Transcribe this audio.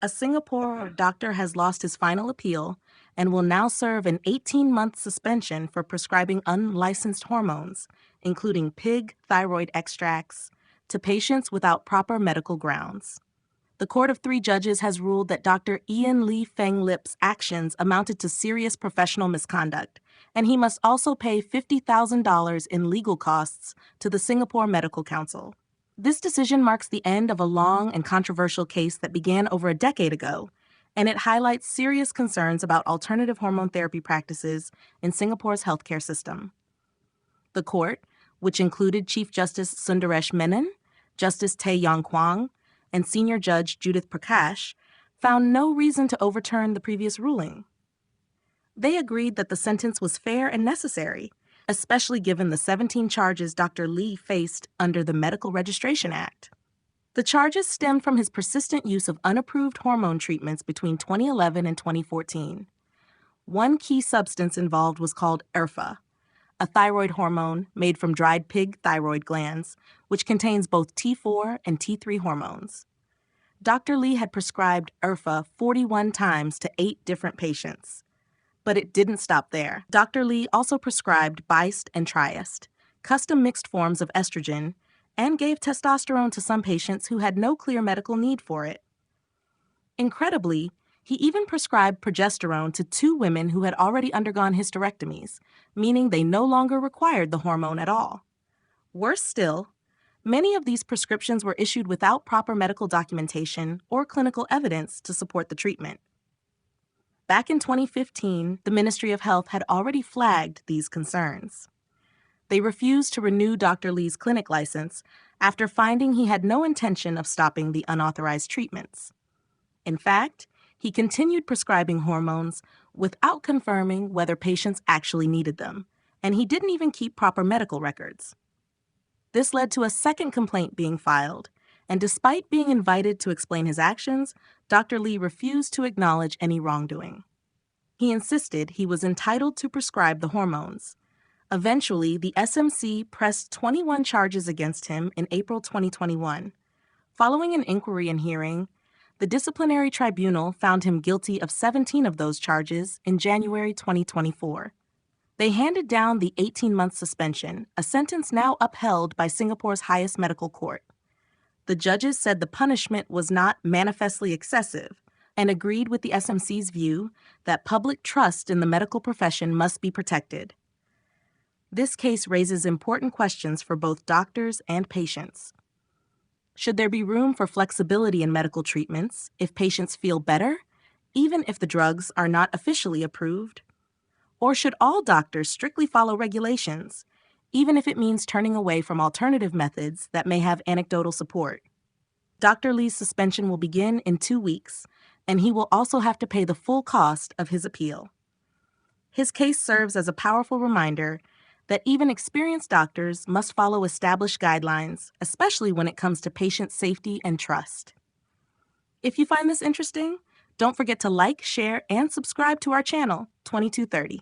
A Singapore doctor has lost his final appeal and will now serve an 18-month suspension for prescribing unlicensed hormones, including pig thyroid extracts, to patients without proper medical grounds. The Court of Three Judges has ruled that Dr. Ian Lee Feng Lip's actions amounted to serious professional misconduct, and he must also pay $50,000 in legal costs to the Singapore Medical Council. This decision marks the end of a long and controversial case that began over a decade ago, and it highlights serious concerns about alternative hormone therapy practices in Singapore's healthcare system. The court, which included Chief Justice Sundaresh Menon, Justice Tay Yong Kwang, and Senior Judge Judith Prakash, found no reason to overturn the previous ruling. They agreed that the sentence was fair and necessary, especially given the 17 charges Dr. Lee faced under the Medical Registration Act. The charges stemmed from his persistent use of unapproved hormone treatments between 2011 and 2014. One key substance involved was called ERFA, a thyroid hormone made from dried pig thyroid glands, which contains both T4 and T3 hormones. Dr. Lee had prescribed ERFA 41 times to 8 different patients. But it didn't stop there. Dr. Lee also prescribed Biced and Triest, custom mixed forms of estrogen, and gave testosterone to some patients who had no clear medical need for it. Incredibly, he even prescribed progesterone to 2 women who had already undergone hysterectomies, meaning they no longer required the hormone at all. Worse still, many of these prescriptions were issued without proper medical documentation or clinical evidence to support the treatment. Back in 2015, the Ministry of Health had already flagged these concerns. They refused to renew Dr. Lee's clinic license after finding he had no intention of stopping the unauthorized treatments. In fact, he continued prescribing hormones without confirming whether patients actually needed them, and he didn't even keep proper medical records. This led to a second complaint being filed, and despite being invited to explain his actions, Dr. Lee refused to acknowledge any wrongdoing. He insisted he was entitled to prescribe the hormones. Eventually, the SMC pressed 21 charges against him in April 2021. Following an inquiry and hearing, the disciplinary tribunal found him guilty of 17 of those charges in January 2024. They handed down the 18-month suspension, a sentence now upheld by Singapore's highest medical court. The judges said the punishment was not manifestly excessive and agreed with the SMC's view that public trust in the medical profession must be protected. This case raises important questions for both doctors and patients. Should there be room for flexibility in medical treatments if patients feel better, even if the drugs are not officially approved? Or should all doctors strictly follow regulations, even if it means turning away from alternative methods that may have anecdotal support? Dr. Lee's suspension will begin in 2 weeks, and he will also have to pay the full cost of his appeal. His case serves as a powerful reminder that even experienced doctors must follow established guidelines, especially when it comes to patient safety and trust. If you find this interesting, don't forget to like, share, and subscribe to our channel, 2230.